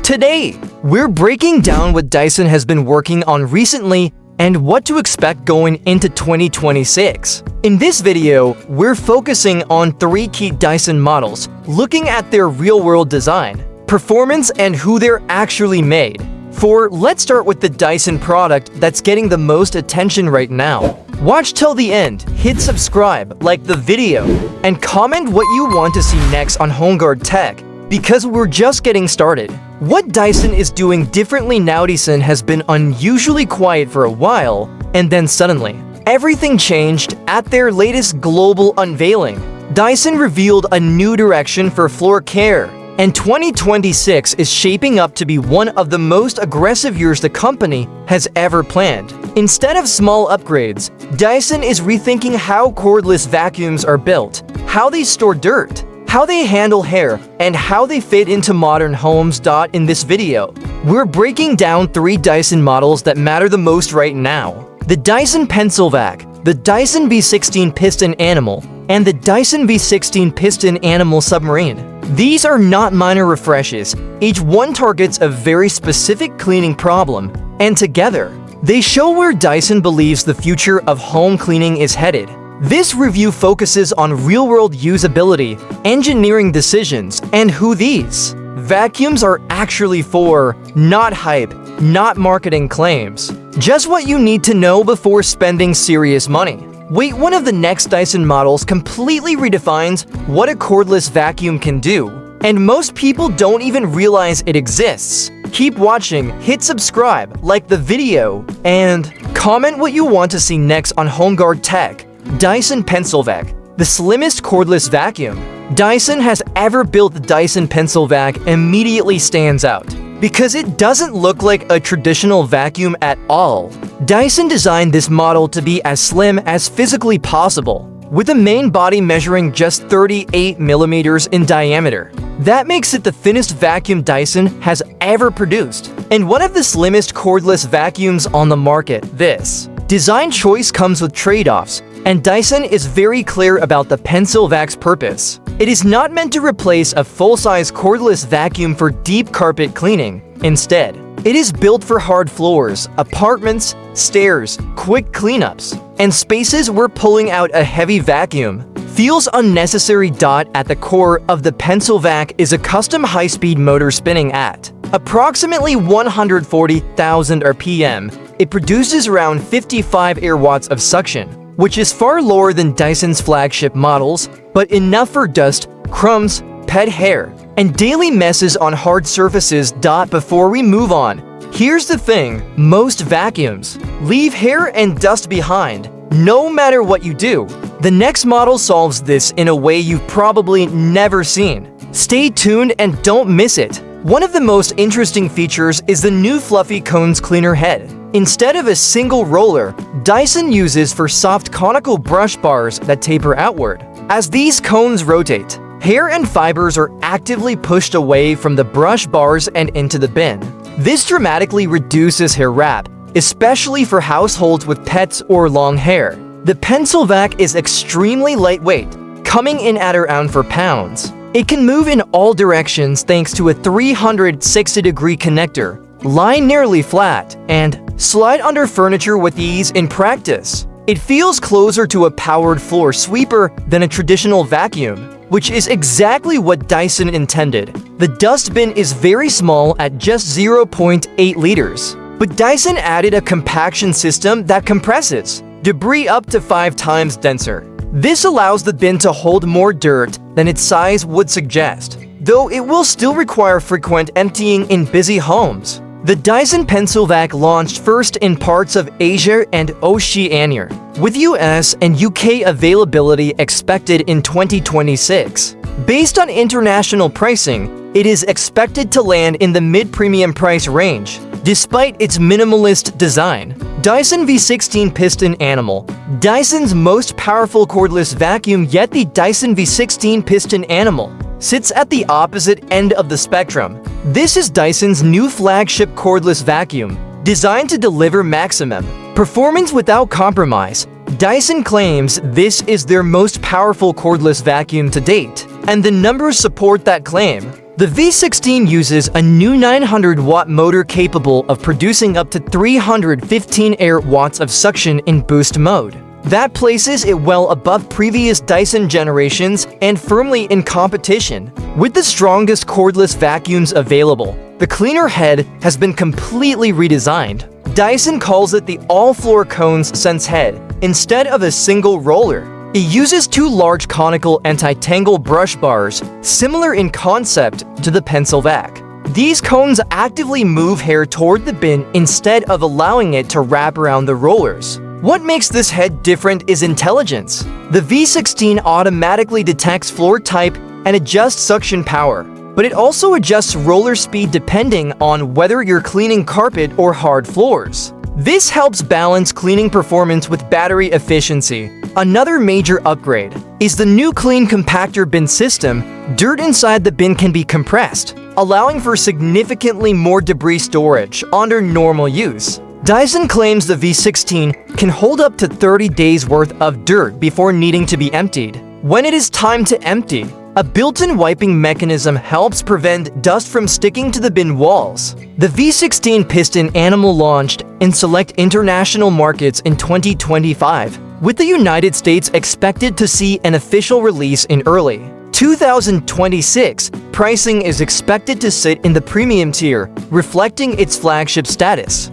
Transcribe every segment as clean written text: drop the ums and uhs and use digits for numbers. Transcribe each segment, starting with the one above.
Today, we're breaking down what Dyson has been working on recently and what to expect going into 2026. In this video, we're focusing on 3 key Dyson models, looking at their real-world design, performance, and who they're actually made. Let's start with the Dyson product that's getting the most attention right now. Watch till the end, hit subscribe, like the video, and comment what you want to see next on HomeGuard Tech, because we're just getting started. What Dyson is doing differently now. Dyson has been unusually quiet for a while, and then suddenly, everything changed at their latest global unveiling. Dyson revealed a new direction for floor care, and 2026 is shaping up to be one of the most aggressive years the company has ever planned. Instead of small upgrades, Dyson is rethinking how cordless vacuums are built, how they store dirt, how they handle hair, and how they fit into modern homes. In this video, we're breaking down 3 Dyson models that matter the most right now: the Dyson Pencil Vac, the Dyson V16 Piston Animal, and the Dyson V16 Piston Animal Submarine. These are not minor refreshes. Each one targets a very specific cleaning problem, and together, they show where Dyson believes the future of home cleaning is headed. This review focuses on real-world usability, engineering decisions, and who these vacuums are actually for, not hype, not marketing claims. Just what you need to know before spending serious money. One of the next Dyson models completely redefines what a cordless vacuum can do, and most people don't even realize it exists. Keep watching, hit subscribe, like the video, and comment what you want to see next on HomeGuard Tech. Dyson Pencil Vac, the slimmest cordless vacuum Dyson has ever built. The Dyson Pencil Vac immediately stands out because it doesn't look like a traditional vacuum at all. Dyson designed this model to be as slim as physically possible, with the main body measuring just 38 millimeters in diameter. That makes it the thinnest vacuum Dyson has ever produced, and one of the slimmest cordless vacuums on the market. This design choice comes with trade-offs, and Dyson is very clear about the Pencil Vac's purpose. It is not meant to replace a full-size cordless vacuum for deep carpet cleaning. Instead, it is built for hard floors, apartments, stairs, quick cleanups, and spaces where pulling out a heavy vacuum feels unnecessary. At the core of the Pencil Vac is a custom high-speed motor spinning at approximately 140,000 RPM. It produces around 55 air watts of suction, which is far lower than Dyson's flagship models, but enough for dust, crumbs, pet hair, and daily messes on hard surfaces. Before we move on, here's the thing: most vacuums leave hair and dust behind, no matter what you do. The next model solves this in a way you've probably never seen. Stay tuned and don't miss it. One of the most interesting features is the new fluffy cones cleaner head. Instead of a single roller, Dyson uses for soft conical brush bars that taper outward. As these cones rotate, hair and fibers are actively pushed away from the brush bars and into the bin. This dramatically reduces hair wrap, especially for households with pets or long hair. The Pencil Vac is extremely lightweight, coming in at around 4 pounds. It can move in all directions thanks to a 360-degree connector, lie nearly flat, and slide under furniture with ease. In practice, it feels closer to a powered floor sweeper than a traditional vacuum, which is exactly what Dyson intended. The dustbin is very small at just 0.8 liters, but Dyson added a compaction system that compresses debris up to 5 times denser. This allows the bin to hold more dirt than its size would suggest, though it will still require frequent emptying in busy homes. The Dyson Pencil Vac launched first in parts of Asia and Oceania, with US and UK availability expected in 2026. Based on international pricing, it is expected to land in the mid-premium price range, despite its minimalist design. Dyson V16 Piston Animal, Dyson's most powerful cordless vacuum. Yet the Dyson V16 Piston Animal sits at the opposite end of the spectrum. This is Dyson's new flagship cordless vacuum, designed to deliver maximum performance without compromise. Dyson claims this is their most powerful cordless vacuum to date, and the numbers support that claim. The V16 uses a new 900-watt motor capable of producing up to 315 air watts of suction in boost mode. That places it well above previous Dyson generations and firmly in competition. With the strongest cordless vacuums available, the cleaner head has been completely redesigned. Dyson calls it the all-floor cones sense head instead of a single roller. It uses two large conical anti-tangle brush bars, similar in concept to the pencil vac. These cones actively move hair toward the bin instead of allowing it to wrap around the rollers. What makes this head different is intelligence. The V16 automatically detects floor type and adjusts suction power, but it also adjusts roller speed depending on whether you're cleaning carpet or hard floors. This helps balance cleaning performance with battery efficiency. Another major upgrade is the new clean compactor bin system. Dirt inside the bin can be compressed, allowing for significantly more debris storage under normal use. Dyson claims the V16 can hold up to 30 days worth of dirt before needing to be emptied. When it is time to empty, a built-in wiping mechanism helps prevent dust from sticking to the bin walls. The V16 piston animal launched in select international markets in 2025, with the United States expected to see an official release in early 2026. Pricing is expected to sit in the premium tier, reflecting its flagship status.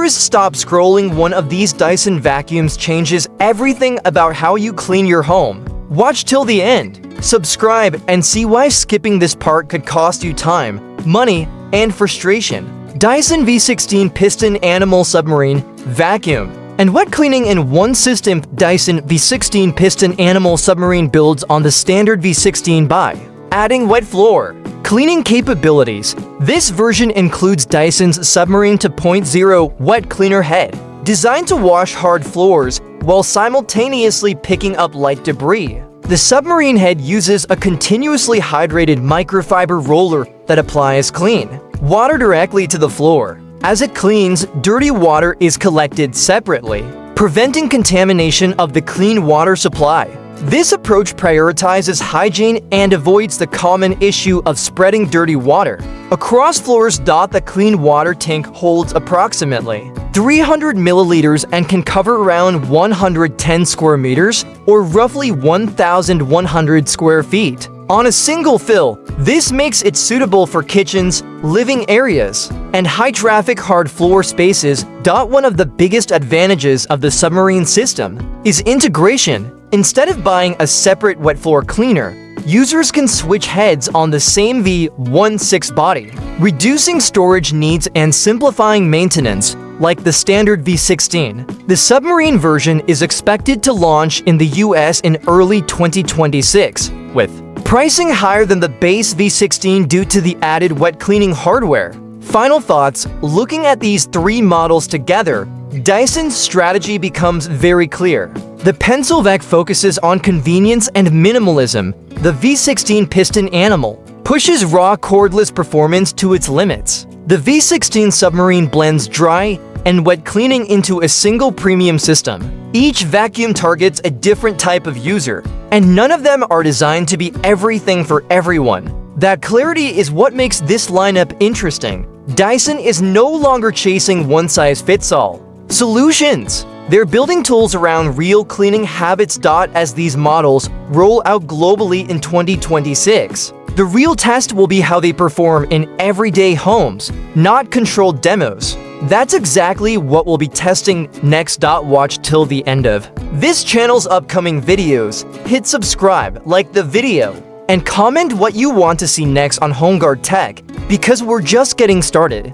Stop scrolling. One of these Dyson vacuums changes everything about how you clean your home. Watch till the end. Subscribe and see why skipping this part could cost you time, money, and frustration. Dyson V16 Piston Animal Submarine Vacuum and Wet Cleaning in one system. Dyson V16 Piston Animal Submarine builds on the standard V16 by adding wet floor cleaning capabilities. This version includes Dyson's Submarine 2.0 wet cleaner head, designed to wash hard floors while simultaneously picking up light debris. The submarine head uses a continuously hydrated microfiber roller that applies clean water directly to the floor. As it cleans, dirty water is collected separately, preventing contamination of the clean water supply. This approach prioritizes hygiene and avoids the common issue of spreading dirty water across floors. The clean water tank holds approximately 300 milliliters and can cover around 110 square meters, or roughly 1,100 square feet. On a single fill, this makes it suitable for kitchens, living areas, and high-traffic hard floor spaces. One of the biggest advantages of the submarine system is integration. Instead of buying a separate wet floor cleaner, users can switch heads on the same V16 body, reducing storage needs and simplifying maintenance. Like the standard V16, the submarine version is expected to launch in the US in early 2026, with pricing higher than the base V16 due to the added wet cleaning hardware. Final thoughts: looking at these three models together, Dyson's strategy becomes very clear. The pencil vac focuses on convenience and minimalism. The V16 Piston Animal pushes raw cordless performance to its limits. The V16 Submarine blends dry and wet cleaning into a single premium system. Each vacuum targets a different type of user, and none of them are designed to be everything for everyone. That clarity is what makes this lineup interesting. Dyson is no longer chasing one-size-fits-all solutions. They're building tools around real cleaning habits. As these models roll out globally in 2026, the real test will be how they perform in everyday homes, not controlled demos. That's exactly what we'll be testing next. Watch till the end of this channel's upcoming videos. Hit subscribe, like the video, and comment what you want to see next on HomeGuard Tech, because we're just getting started.